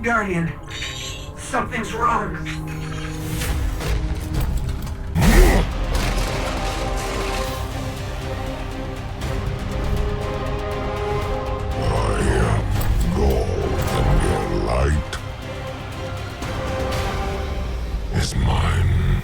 Guardian, something's wrong. Is mine.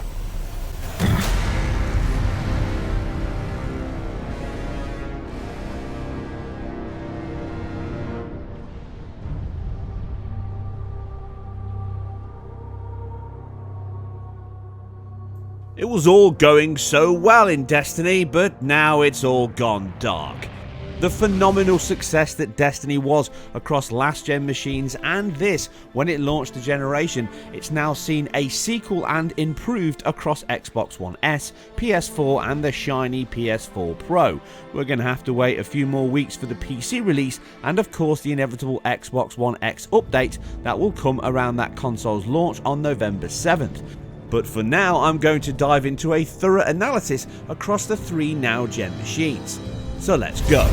It was all going so well in Destiny, but now it's all gone dark. The phenomenal success that Destiny was across last-gen machines and this, when it launched the generation, it's now seen a sequel and improved across Xbox One S, PS4 and the shiny PS4 Pro. We're going to have to wait a few more weeks for the PC release and of course the inevitable Xbox One X update that will come around that console's launch on November 7th. But for now, I'm going to dive into a thorough analysis across the three now-gen machines. So let's go.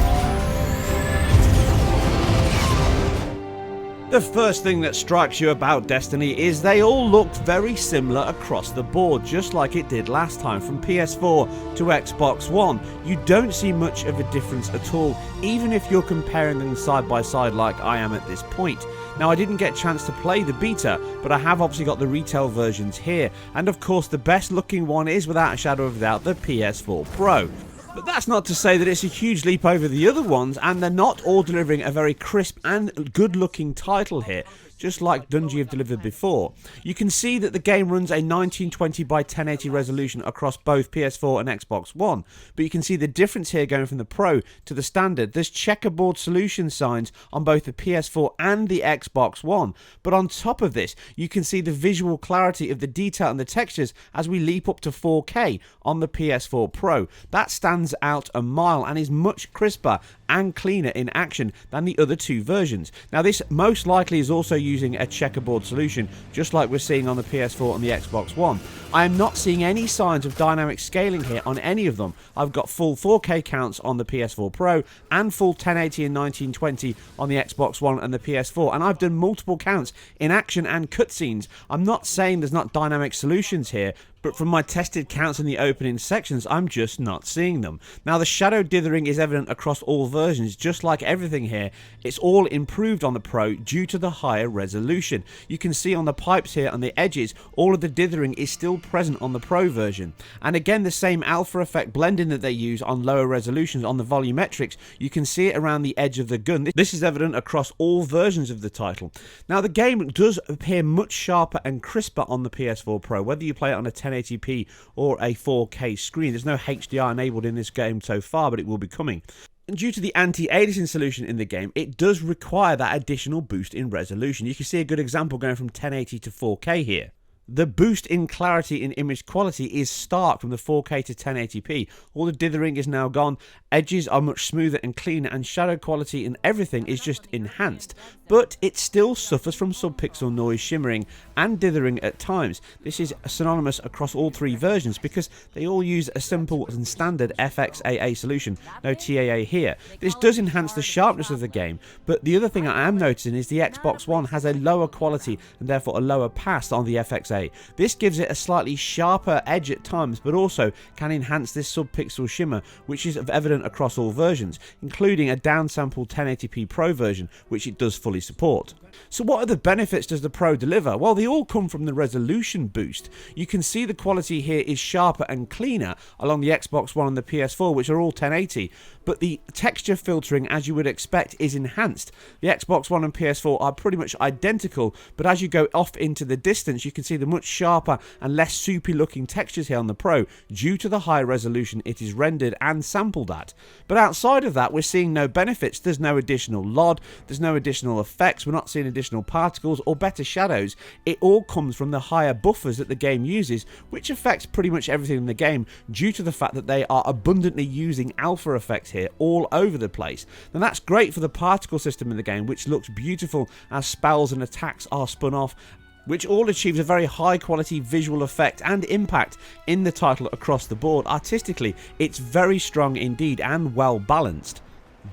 The first thing that strikes you about Destiny is they all look very similar across the board, just like it did last time from PS4 to Xbox One. You don't see much of a difference at all, even if you're comparing them side by side like I am at this point. Now, I didn't get a chance to play the beta, but I have obviously got the retail versions here, and of course the best looking one is without a shadow of a doubt the PS4 Pro. But that's not to say that it's a huge leap over the other ones, and they're not all delivering a very crisp and good looking title here, just like Bungie have delivered before. You can see that the game runs a 1920 by 1080 resolution across both PS4 and Xbox One, but you can see the difference here going from the Pro to the standard. There's checkerboard solution signs on both the PS4 and the Xbox One, but on top of this you can see the visual clarity of the detail and the textures as we leap up to 4K on the PS4 Pro. That stands out a mile and is much crisper and cleaner in action than the other two versions. Now, this most likely is also using a checkerboard solution, just like we're seeing on the PS4 and the Xbox One. I am not seeing any signs of dynamic scaling here on any of them. I've got full 4K counts on the PS4 Pro and full 1080 and 1920 on the Xbox One and the PS4, and I've done multiple counts in action and cutscenes. I'm not saying there's not dynamic solutions here, but from my tested counts in the opening sections, I'm just not seeing them. Now, the shadow dithering is evident across all versions, just like everything here. It's all improved on the Pro due to the higher resolution. You can see on the pipes here on the edges, all of the dithering is still present on the Pro version. And again, the same alpha effect blending that they use on lower resolutions on the volumetrics, you can see it around the edge of the gun. This is evident across all versions of the title. Now, the game does appear much sharper and crisper on the PS4 Pro, whether you play it on a 1080p or a 4K screen. There's no HDR enabled in this game so far, but it will be coming. And due to the anti-aliasing solution in the game, it does require that additional boost in resolution. You can see a good example going from 1080 to 4K here. The boost in clarity and image quality is stark from the 4K to 1080p. All the dithering is now gone, edges are much smoother and cleaner, and shadow quality and everything is just enhanced. But it still suffers from subpixel noise, shimmering and dithering at times. This is synonymous across all three versions because they all use a simple and standard FXAA solution, no TAA here. This does enhance the sharpness of the game, but the other thing I am noticing is the Xbox One has a lower quality and therefore a lower pass on the FXA. This gives it a slightly sharper edge at times, but also can enhance this subpixel shimmer, which is evident across all versions, including a downsampled 1080p Pro version, which it does fully support. So what other benefits does the Pro deliver? Well, they all come from the resolution boost. You can see the quality here is sharper and cleaner along the Xbox One and the PS4, which are all 1080, but the texture filtering, as you would expect, is enhanced. The Xbox One and PS4 are pretty much identical, but as you go off into the distance, you can see the much sharper and less soupy looking textures here on the Pro due to the high resolution it is rendered and sampled at. But outside of that, we're seeing no benefits. There's no additional LOD, there's no additional effects, we're not seeing additional particles or better shadows. It all comes from the higher buffers that the game uses, which affects pretty much everything in the game due to the fact that they are abundantly using alpha effects here all over the place. Now, that's great for the particle system in the game, which looks beautiful as spells and attacks are spun off, which all achieves a very high quality visual effect and impact in the title across the board. Artistically, it's very strong indeed and well balanced.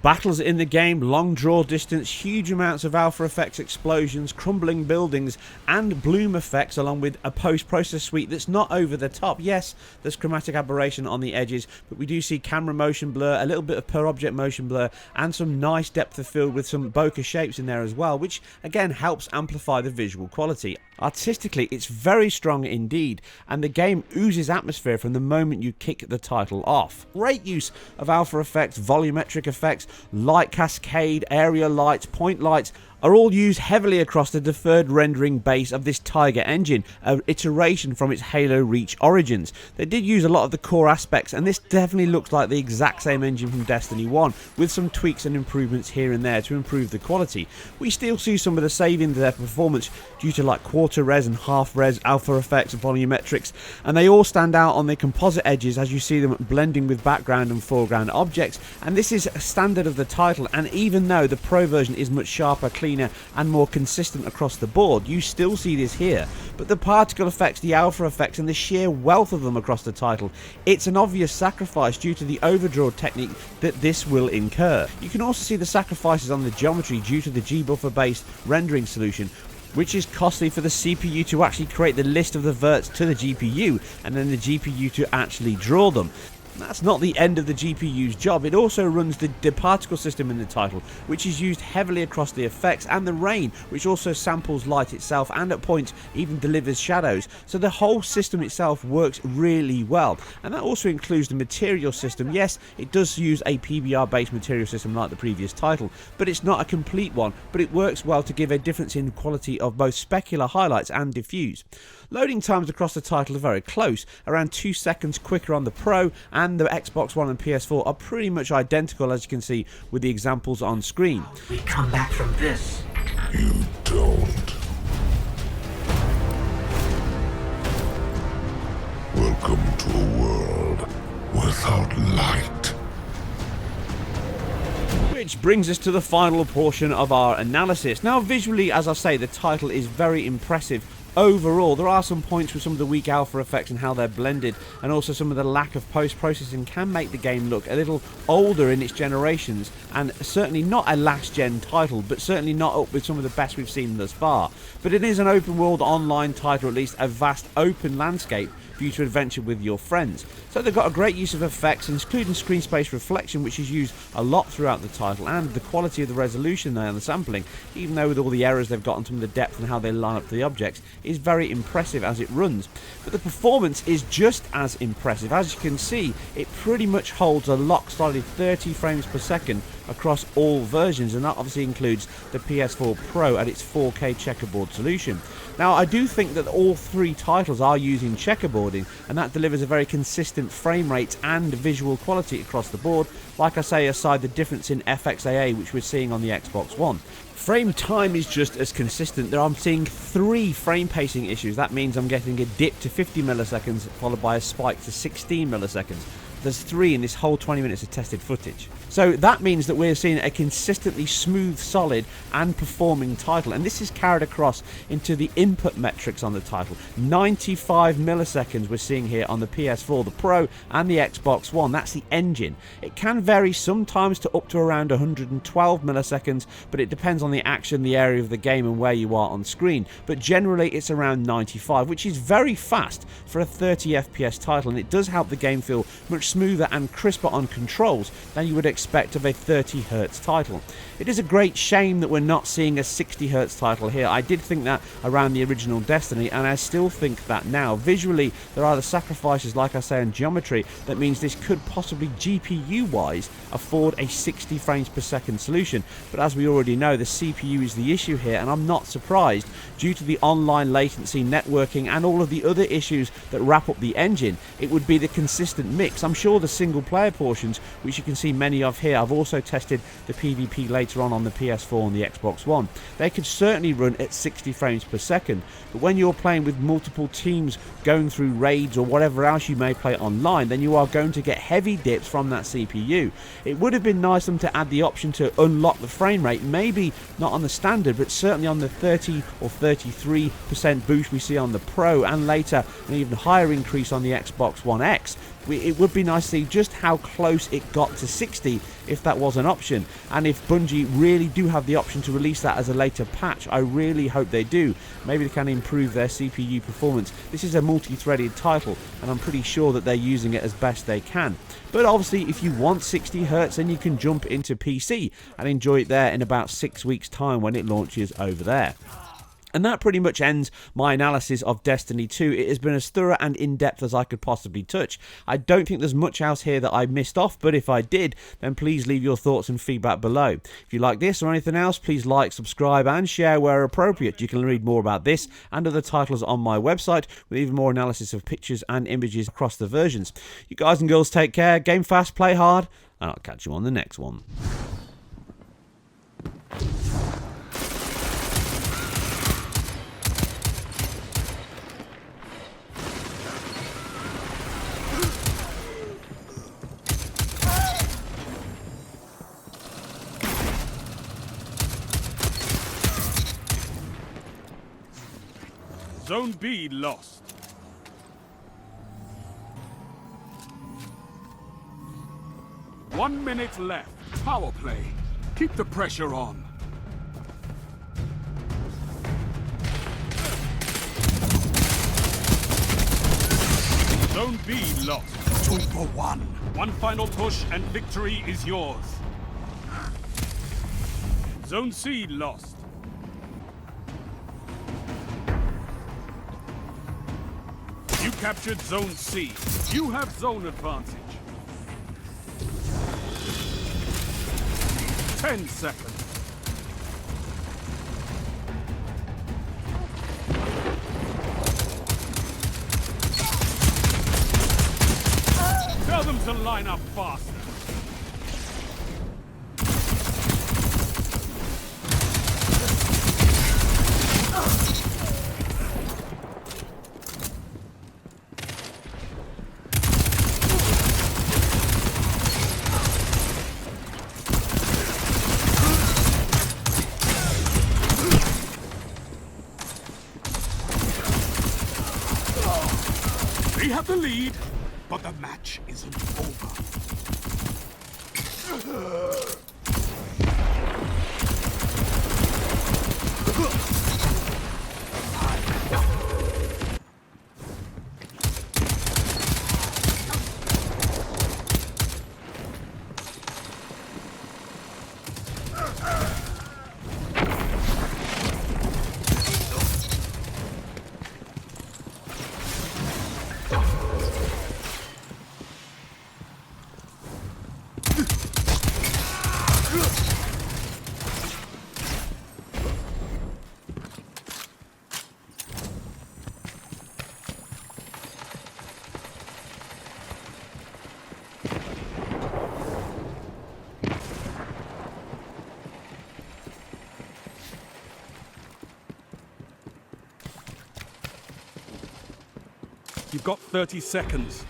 Battles in the game, long draw distance, huge amounts of alpha effects, explosions, crumbling buildings, and bloom effects, along with a post-process suite that's not over the top. Yes, there's chromatic aberration on the edges, but we do see camera motion blur, a little bit of per object motion blur, and some nice depth of field with some bokeh shapes in there as well, which again helps amplify the visual quality. Artistically, it's very strong indeed, and the game oozes atmosphere from the moment you kick the title off. Great use of alpha effects, volumetric effects, light cascade, area lights, point lights are all used heavily across the deferred rendering base of this Tiger engine, an iteration from its Halo Reach origins. They did use a lot of the core aspects, and this definitely looks like the exact same engine from Destiny 1, with some tweaks and improvements here and there to improve the quality. We still see some of the savings of their performance due to like quarter res and half res alpha effects and volumetrics, and they all stand out on the composite edges as you see them blending with background and foreground objects, and this is a standard of the title. And even though the Pro version is much sharper, cleaner, and more consistent across the board, you still see this here. But the particle effects, the alpha effects, and the sheer wealth of them across the title, it's an obvious sacrifice due to the overdraw technique that this will incur. You can also see the sacrifices on the geometry due to the G-buffer based rendering solution, which is costly for the CPU to actually create the list of the verts to the GPU, and then the GPU to actually draw them. That's not the end of the GPU's job. It also runs the particle system in the title, which is used heavily across the effects, and the rain, which also samples light itself and at points even delivers shadows. So the whole system itself works really well, and that also includes the material system. Yes, it does use a PBR based material system like the previous title, but it's not a complete one, but it works well to give a difference in quality of both specular highlights and diffuse. Loading times across the title are very close, around 2 seconds quicker on the Pro, and the Xbox One and PS4 are pretty much identical, as you can see with the examples on screen. We come back from this. You don't. Welcome to a world without light. Which brings us to the final portion of our analysis. Now, visually, as I say, the title is very impressive. Overall, there are some points with some of the weak alpha effects and how they're blended, and also some of the lack of post-processing can make the game look a little older in its generations, and certainly not a last-gen title, but certainly not up with some of the best we've seen thus far. But it is an open-world online title, or at least a vast open landscape for you to adventure with your friends. So they've got a great use of effects, including screen space reflection, which is used a lot throughout the title, and the quality of the resolution there and the sampling, even though with all the errors they've got on some of the depth and how they line up to the objects, is very impressive as it runs. But the performance is just as impressive. As you can see, it pretty much holds a lock-solid 30 frames per second across all versions, and that obviously includes the PS4 Pro at its 4K checkerboard solution. Now, I do think that all three titles are using checkerboarding, and that delivers a very consistent frame rate and visual quality across the board, like I say, aside the difference in FXAA which we're seeing on the Xbox One. Frame time is just as consistent. There I'm seeing 3 frame pacing issues. That means I'm getting a dip to 50 milliseconds followed by a spike to 16 milliseconds. There's 3 in this whole 20 minutes of tested footage. So that means that we're seeing a consistently smooth, solid and performing title, and this is carried across into the input metrics on the title. 95 milliseconds we're seeing here on the PS4, the Pro and the Xbox One. That's the engine. It can vary sometimes to up to around 112 milliseconds, but it depends on the action, the area of the game and where you are on screen. But generally it's around 95, which is very fast for a 30 FPS title, and it does help the game feel much smoother and crisper on controls than you would expect of a 30Hz title. It is a great shame that we're not seeing a 60Hz title here. I did think that around the original Destiny, and I still think that now. Visually, there are the sacrifices, like I say, in geometry, that means this could possibly, GPU-wise, afford a 60 frames per second solution. But as we already know, the CPU is the issue here, and I'm not surprised due to the online latency, networking, and all of the other issues that wrap up the engine. It would be the consistent mix. I'm sure the single-player portions, which you can see many of here, I've also tested the PvP later on the PS4 and the Xbox One. They could certainly run at 60 frames per second, but when you're playing with multiple teams going through raids or whatever else you may play online, then you are going to get heavy dips from that CPU. It would have been nice for them to add the option to unlock the frame rate, maybe not on the standard, but certainly on the 30 or 33% boost we see on the Pro, and later an even higher increase on the Xbox One X. It would be nice to see just how close it got to 60 if that was an option, and if Bungie really do have the option to release that as a later patch, I really hope they do. Maybe they can improve their CPU performance. This is a multi-threaded title, and I'm pretty sure that they're using it as best they can. But obviously, if you want 60 Hz, then you can jump into PC and enjoy it there in about 6 weeks' time when it launches over there. And that pretty much ends my analysis of Destiny 2. It has been as thorough and in-depth as I could possibly touch. I don't think there's much else here that I missed off, but if I did, then please leave your thoughts and feedback below. If you like this or anything else, please like, subscribe and share where appropriate. You can read more about this and other titles on my website, with even more analysis of pictures and images across the versions. You guys and girls take care, game fast, play hard, and I'll catch you on the next one. Zone B lost. One minute left. Power play. Keep the pressure on. Zone B lost. 2 for 1. One final push and victory is yours. Zone C lost. You captured Zone C. You have zone advantage. 10 seconds. Tell them to line up faster. They have the lead, but the match isn't over. You've got 30 seconds.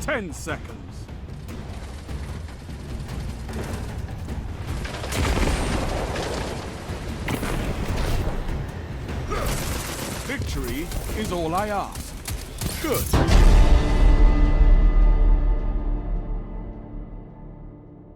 Ten seconds. Victory is all I ask. Good.